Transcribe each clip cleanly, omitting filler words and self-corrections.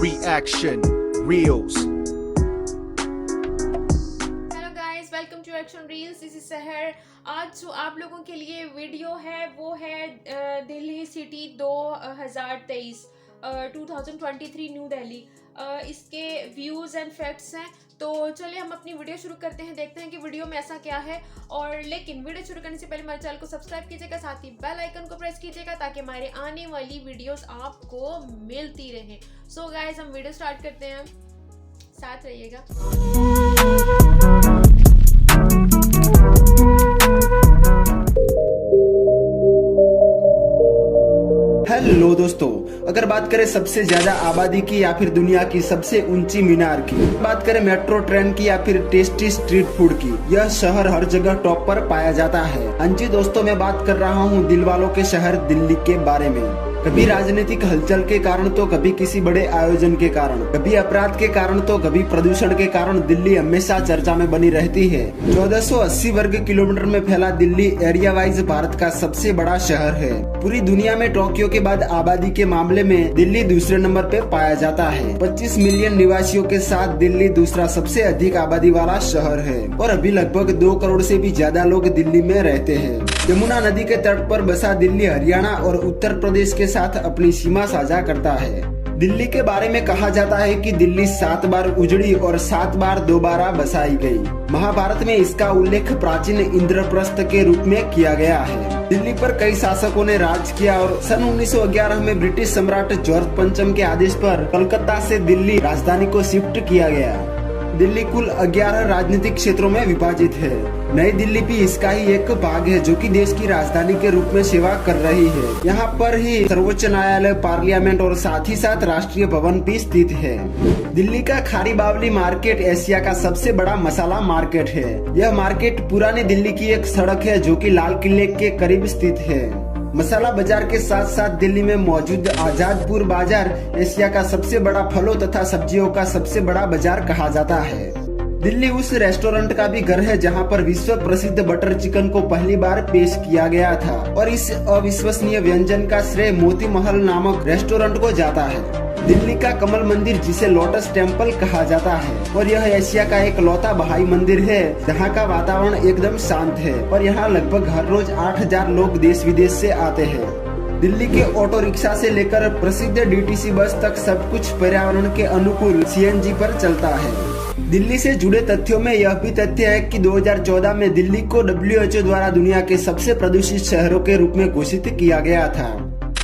Reaction Reels. Hello guys, welcome to action reels. This is Sehar. आज जो आप लोगों के लिए वीडियो है वो है दिल्ली सिटी 2023 2023 न्यू दिल्ली। इसके व्यूज़ एंड फैक्ट्स हैं। तो चलिए हम अपनी वीडियो शुरू करते हैं, देखते हैं कि वीडियो में ऐसा क्या है। और लेकिन वीडियो शुरू करने से पहले हमारे चैनल को सब्सक्राइब कीजिएगा, साथ ही बेल आइकन को प्रेस कीजिएगा ताकि हमारे आने वाली वीडियोस आपको मिलती रहें। सो गाइस, हम वीडियो स्टार्ट करते हैं, साथ रहिएगा। हेलो दोस्तों, अगर बात करें सबसे ज्यादा आबादी की या फिर दुनिया की सबसे ऊंची मीनार की, बात करें मेट्रो ट्रेन की या फिर टेस्टी स्ट्रीट फूड की, यह शहर हर जगह टॉप पर पाया जाता है। हाँ जी दोस्तों, मैं बात कर रहा हूँ दिल वालों के शहर दिल्ली के बारे में। कभी राजनीतिक हलचल के कारण तो कभी किसी बड़े आयोजन के कारण, कभी अपराध के कारण तो कभी प्रदूषण के कारण दिल्ली हमेशा चर्चा में बनी रहती है। 1480 वर्ग किलोमीटर में फैला दिल्ली एरिया वाइज भारत का सबसे बड़ा शहर है। पूरी दुनिया में टोक्यो के बाद आबादी के मामले में दिल्ली दूसरे नंबर पे पाया जाता है। 25 मिलियन निवासियों के साथ दिल्ली दूसरा सबसे अधिक आबादी वाला शहर है और अभी लगभग 2 करोड़ से भी ज्यादा लोग दिल्ली में रहते हैं। यमुना नदी के तट पर बसा दिल्ली हरियाणा और उत्तर प्रदेश के साथ अपनी सीमा साझा करता है। दिल्ली के बारे में कहा जाता है कि दिल्ली 7 बार उजड़ी और 7 बार दोबारा बसाई गई। महाभारत में इसका उल्लेख प्राचीन इंद्रप्रस्थ के रूप में किया गया है। दिल्ली पर कई शासकों ने राज किया और सन 1911 में ब्रिटिश सम्राट जॉर्ज पंचम के आदेश पर कलकत्ता से दिल्ली राजधानी को शिफ्ट किया गया। दिल्ली कुल 11 राजनीतिक क्षेत्रों में विभाजित है। नई दिल्ली भी इसका ही एक भाग है जो कि देश की राजधानी के रूप में सेवा कर रही है। यहाँ पर ही सर्वोच्च न्यायालय, पार्लियामेंट और साथ ही साथ राष्ट्रीय भवन भी स्थित है। दिल्ली का खारी बावली मार्केट एशिया का सबसे बड़ा मसाला मार्केट है। यह मार्केट पुरानी दिल्ली की एक सड़क है जो कि लाल किले के करीब स्थित है। मसाला बाजार के साथ साथ दिल्ली में मौजूद आजादपुर बाजार एशिया का सबसे बड़ा फलों तथा सब्जियों का सबसे बड़ा बाजार कहा जाता है। दिल्ली उस रेस्टोरेंट का भी घर है जहां पर विश्व प्रसिद्ध बटर चिकन को पहली बार पेश किया गया था और इस अविश्वसनीय व्यंजन का श्रेय मोती महल नामक रेस्टोरेंट को जाता है। दिल्ली का कमल मंदिर, जिसे लोटस टेम्पल कहा जाता है, और यह एशिया का एक लौता बहाई मंदिर है जहाँ का वातावरण एकदम शांत है और यहाँ लगभग हर रोज 8000 लोग देश विदेश से आते हैं। दिल्ली के ऑटो रिक्शा से लेकर प्रसिद्ध डीटीसी बस तक सब कुछ पर्यावरण के अनुकूल सीएनजी पर चलता है। दिल्ली से जुड़े तथ्यों में यह भी तथ्य है कि 2014 में दिल्ली को WHO द्वारा दुनिया के सबसे प्रदूषित शहरों के रूप में घोषित किया गया था।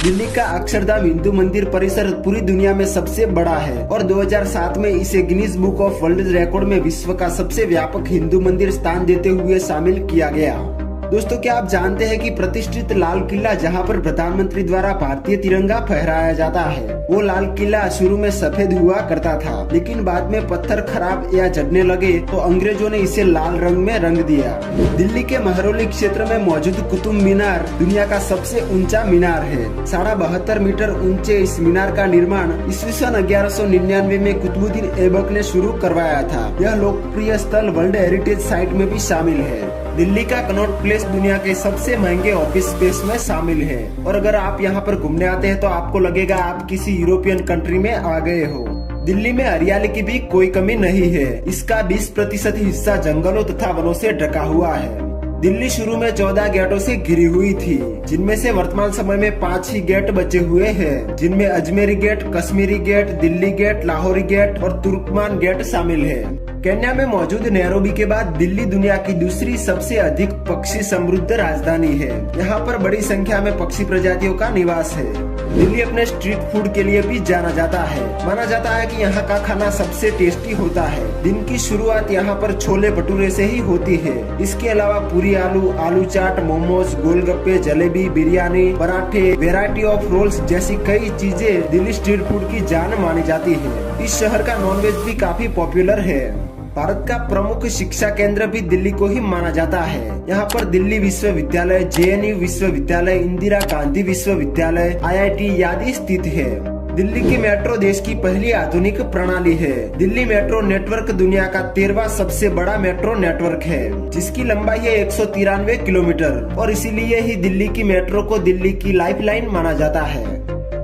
दिल्ली का अक्षरधाम हिंदू मंदिर परिसर पूरी दुनिया में सबसे बड़ा है और 2007 में इसे Guinness book of world record में विश्व का सबसे व्यापक हिंदू मंदिर स्थान देते हुए शामिल किया गया। दोस्तों, क्या आप जानते हैं कि प्रतिष्ठित लाल किला, जहां पर प्रधानमंत्री द्वारा भारतीय तिरंगा फहराया जाता है, वो लाल किला शुरू में सफेद हुआ करता था, लेकिन बाद में पत्थर खराब या झड़ने लगे तो अंग्रेजों ने इसे लाल रंग में रंग दिया। दिल्ली के महरौली क्षेत्र में मौजूद कुतुब मीनार दुनिया का सबसे ऊंचा मीनार है। 72.5 मीटर ऊंचे इस मीनार का निर्माण ईस्वी सन 1199 में कुतुबुद्दीन ऐबक ने शुरू करवाया था। यह लोकप्रिय स्थल वर्ल्ड हेरिटेज साइट में भी शामिल है। दिल्ली का कनॉट प्लेस दुनिया के सबसे महंगे ऑफिस स्पेस में शामिल है और अगर आप यहाँ पर घूमने आते हैं तो आपको लगेगा आप किसी यूरोपियन कंट्री में आ गए हो। दिल्ली में हरियाली की भी कोई कमी नहीं है। इसका 20% हिस्सा जंगलों तथा वनों से ढका हुआ है। दिल्ली शुरू में 14 गेटों से घिरी हुई थी, जिनमें से वर्तमान समय में 5 ही गेट बचे हुए हैं, जिनमें Ajmeri gate, Kashmiri gate, Delhi gate, Lahori gate और तुर्कमान गेट शामिल है। केन्या में मौजूद नैरोबी के बाद दिल्ली दुनिया की दूसरी सबसे अधिक पक्षी समृद्ध राजधानी है। यहाँ पर बड़ी संख्या में पक्षी प्रजातियों का निवास है। दिल्ली अपने स्ट्रीट फूड के लिए भी जाना जाता है। माना जाता है कि यहाँ का खाना सबसे टेस्टी होता है। दिन की शुरुआत यहाँ पर छोले भटूरे से ही होती है। इसके अलावा पूरी आलू, आलू चाट, मोमोज, गोलगप्पे, जलेबी, बिरयानी, पराठे, वेराइटी ऑफ रोल्स जैसी कई चीजें दिल्ली स्ट्रीट फूड की जान मानी जाती है। इस शहर का नॉनवेज भी काफी पॉपुलर है। भारत का प्रमुख शिक्षा केंद्र भी दिल्ली को ही माना जाता है। यहाँ पर दिल्ली विश्वविद्यालय, JNU विश्वविद्यालय, इंदिरा गांधी विश्वविद्यालय, IIT आदि स्थित है। दिल्ली की मेट्रो देश की पहली आधुनिक प्रणाली है। दिल्ली मेट्रो नेटवर्क दुनिया का 13वां सबसे बड़ा मेट्रो नेटवर्क है, जिसकी लंबाई है 193 किलोमीटर और इसीलिए ही दिल्ली की मेट्रो को दिल्ली की लाइफलाइन माना जाता है।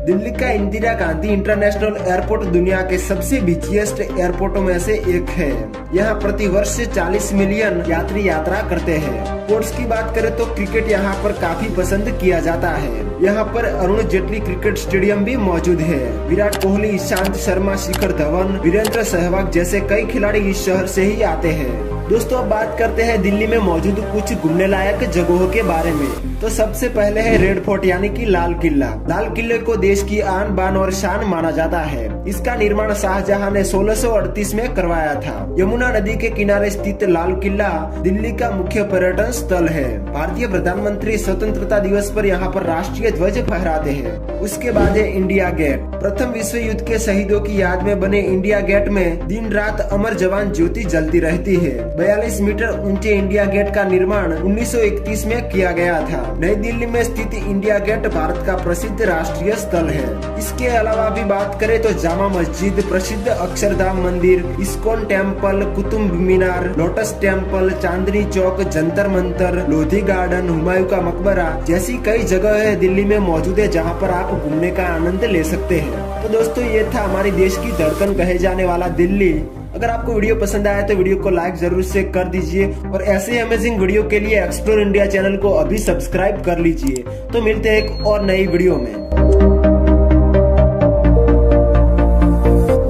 दिल्ली का इंदिरा गांधी इंटरनेशनल एयरपोर्ट दुनिया के सबसे बिजिएस्ट एयरपोर्टों में से एक है। यहाँ प्रति वर्ष 40 मिलियन यात्री यात्रा करते हैं। स्पोर्ट्स की बात करें तो क्रिकेट यहाँ पर काफी पसंद किया जाता है। यहाँ पर अरुण जेटली क्रिकेट स्टेडियम भी मौजूद है। विराट कोहली, ईशांत शर्मा, शिखर धवन, वीरेंद्र सहवाग जैसे कई खिलाड़ी इस शहर से ही आते हैं। दोस्तों अब बात करते हैं दिल्ली में मौजूद कुछ घूमने लायक जगहों के बारे में। तो सबसे पहले है रेड फोर्ट यानी कि लाल किला। लाल किले को देश की आन बान और शान माना जाता है। इसका निर्माण शाहजहां ने 1638 में करवाया था। यमुना नदी के किनारे स्थित लाल किला दिल्ली का मुख्य पर्यटन स्थल है। भारतीय प्रधानमंत्री स्वतंत्रता दिवस पर यहाँ पर राष्ट्रीय ध्वज फहराते हैं। उसके बाद है इंडिया गेट। प्रथम विश्व युद्ध के शहीदों की याद में बने इंडिया गेट में दिन रात अमर जवान ज्योति जलती रहती है। 42 मीटर ऊंचे इंडिया गेट का निर्माण 1931 में किया गया था। नई दिल्ली में स्थित इंडिया गेट भारत का प्रसिद्ध राष्ट्रीय स्थल है। इसके अलावा भी बात करें तो जामा मस्जिद, प्रसिद्ध अक्षरधाम मंदिर, ISKCON temple, Qutub Minar, lotus temple, Chandni Chowk, Jantar Mantar, Lodhi garden, Humayun का मकबरा जैसी कई जगह है दिल्ली में मौजूद है जहाँ पर आप घूमने का आनंद ले सकते हैं। तो दोस्तों ये था हमारे देश की धड़कन कहे जाने वाला दिल्ली। अगर आपको वीडियो पसंद आया तो वीडियो को लाइक जरूर से कर दीजिए और ऐसे अमेजिंग वीडियो के लिए एक्सप्लोर इंडिया चैनल को अभी सब्सक्राइब कर लीजिए। तो मिलते हैं एक और नई वीडियो में।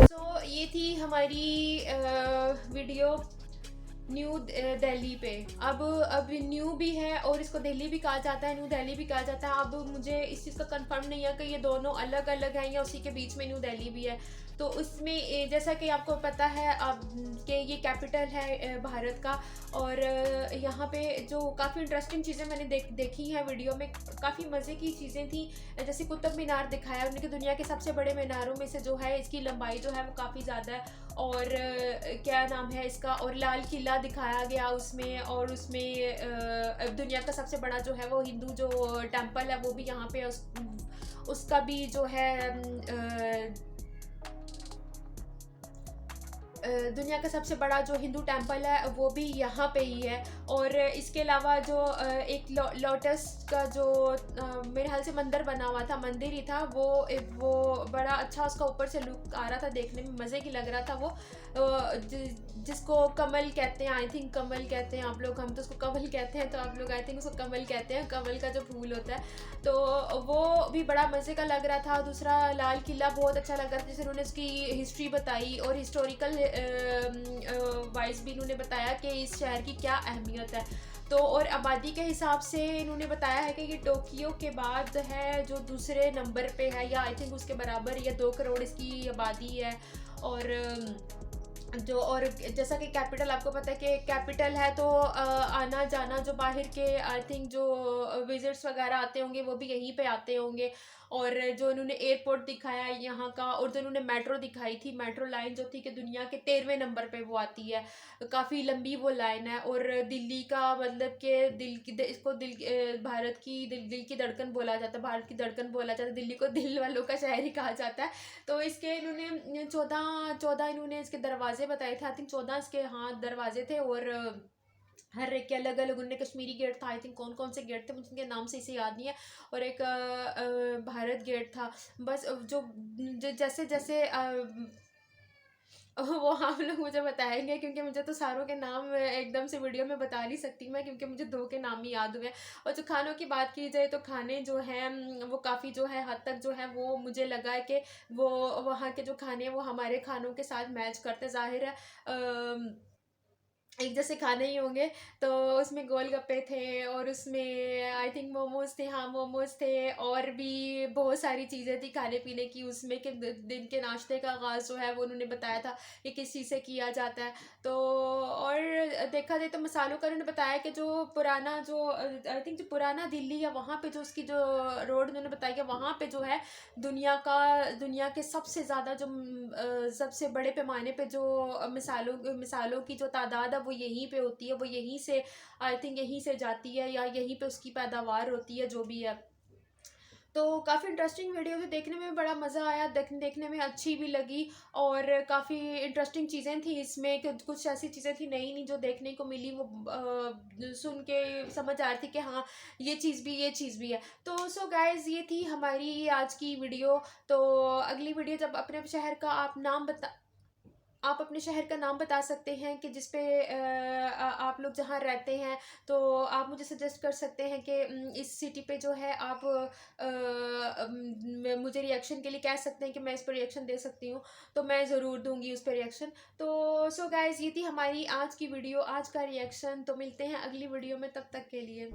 तो ये थी हमारी वीडियो न्यू दिल्ली पे। अब न्यू भी है और इसको दिल्ली भी कहा जाता है, न्यू दिल्ली भी कहा जाता है। अब मुझे इस चीज़ का कंफर्म नहीं है कि ये दोनों अलग अलग हैं या उसी के बीच में न्यू दिल्ली भी है। तो उसमें जैसा कि आपको पता है अब कि ये कैपिटल है भारत का, और यहाँ पे जो काफ़ी इंटरेस्टिंग चीज़ें मैंने देखी हैं वीडियो में, काफ़ी मज़े की चीज़ें थी। जैसे कुतुब मीनार दिखाया उन्होंने कि दुनिया के सबसे बड़े मीनारों में से जो है इसकी लंबाई जो है वो काफ़ी ज़्यादा है। और क्या नाम है इसका, और लाल किला दिखाया गया उसमें, और उसमें दुनिया का सबसे बड़ा जो है वो हिंदू जो टेम्पल है वो भी यहाँ पे उसका भी जो है दुनिया का सबसे बड़ा जो हिंदू टेम्पल है वो भी यहाँ पे ही है। और इसके अलावा जो एक लोटस का जो मेरे ख्याल से मंदिर बना हुआ था, मंदिर ही था वो बड़ा अच्छा उसका ऊपर से लुक आ रहा था, देखने में मज़े की लग रहा था वो, जिसको कमल कहते हैं, आई थिंक कमल कहते हैं आप लोग, हम तो उसको कमल कहते हैं, तो आप लोग आई थिंक उसको कमल कहते हैं, कमल का जो फूल होता है, तो वो भी बड़ा मज़े का लग रहा था। दूसरा लाल किला बहुत अच्छा लग रहा था, जैसे उन्होंने उसकी हिस्ट्री बताई और हिस्टोरिकल वाइज भी इन्होंने बताया कि इस शहर की क्या अहमियत है। तो और आबादी के हिसाब से इन्होंने बताया है कि ये टोक्यो के बाद है जो दूसरे नंबर पे है, या आई थिंक उसके बराबर, या 2 करोड़ इसकी आबादी है। और जैसा कि कैपिटल आपको पता है कि कैपिटल है, तो आना जाना जो बाहर के आई थिंक जो विजिट्स वगैरह आते होंगे वो भी यहीं पे आते होंगे। और जो इन्होंने एयरपोर्ट दिखाया है यहाँ का, और जो इन्होंने मेट्रो दिखाई थी, मेट्रो लाइन जो थी कि दुनिया के 13वें नंबर पे वो आती है, काफ़ी लंबी वो लाइन है। और दिल्ली का मतलब कि इसको भारत की दिल की धड़कन बोला जाता है, भारत की धड़कन बोला जाता है, दिल्ली को दिल वालों का शहर ही कहा जाता है। तो इसके इन्होंने 14 इन्होंने इसके दरवाजे बताए थे, आई थिंक 14 इसके दरवाजे थे, और हर एक के अलग अलग, उनने कश्मीरी गेट था, आई थिंक कौन से गेट थे मुझे उनके नाम से इसे याद नहीं है, और एक भारत गेट था। बस जो जैसे जैसे वो आप लोग मुझे बताएंगे, क्योंकि मुझे तो सारों के नाम एकदम से वीडियो में बता नहीं सकती मैं, क्योंकि मुझे 2 के नाम ही याद हुए। और जो खानों की बात की जाए तो खाने जो हैं वो काफ़ी जो है हद तक जो है वो मुझे लगा है कि वो वहाँ के जो खाने हैं वो हमारे खानों के साथ मैच करते, ज़ाहिर है एक जैसे खाने ही होंगे। तो उसमें गोलगप्पे थे, और उसमें आई थिंक मोमोज थे, हाँ मोमोज थे, और भी बहुत सारी चीज़ें थी खाने पीने की उसमें, कि दिन के नाश्ते का आगाज़ जो है वो उन्होंने बताया था कि किस चीज़ से किया जाता है। तो और देखा जाए तो मसालों का उन्होंने बताया कि जो पुराना जो आई थिंक जो पुराना दिल्ली है वहाँ पे जो उसकी जो रोड उन्होंने बताया कि वहाँ पे जो है दुनिया के सबसे ज़्यादा जो सबसे बड़े पैमाने पे जो मिसालों की जो तादाद है वो यहीं पे होती है, वो यहीं से आई थिंक यहीं से जाती है, या यहीं पे उसकी पैदावार होती है, जो भी है। तो काफ़ी इंटरेस्टिंग वीडियो थी, देखने में बड़ा मज़ा आया, देखने में अच्छी भी लगी और काफ़ी इंटरेस्टिंग चीज़ें थी इसमें, कुछ ऐसी चीज़ें थी नई नई जो देखने को मिली, वो सुन के समझ आ रही थी कि हाँ ये चीज़ भी है। तो सो गाइज़ ये थी हमारी आज की वीडियो। तो अगली वीडियो जब अपने शहर का आप अपने शहर का नाम बता सकते हैं कि जिस पे आप लोग जहाँ रहते हैं, तो आप मुझे सजेस्ट कर सकते हैं कि इस सिटी पे जो है आप मुझे रिएक्शन के लिए कह सकते हैं कि मैं इस पर रिएक्शन दे सकती हूँ, तो मैं ज़रूर दूंगी उस पर रिएक्शन। तो सो गाइज़ ये थी हमारी आज की वीडियो, आज का रिएक्शन। तो मिलते हैं अगली वीडियो में, तब तक के लिए।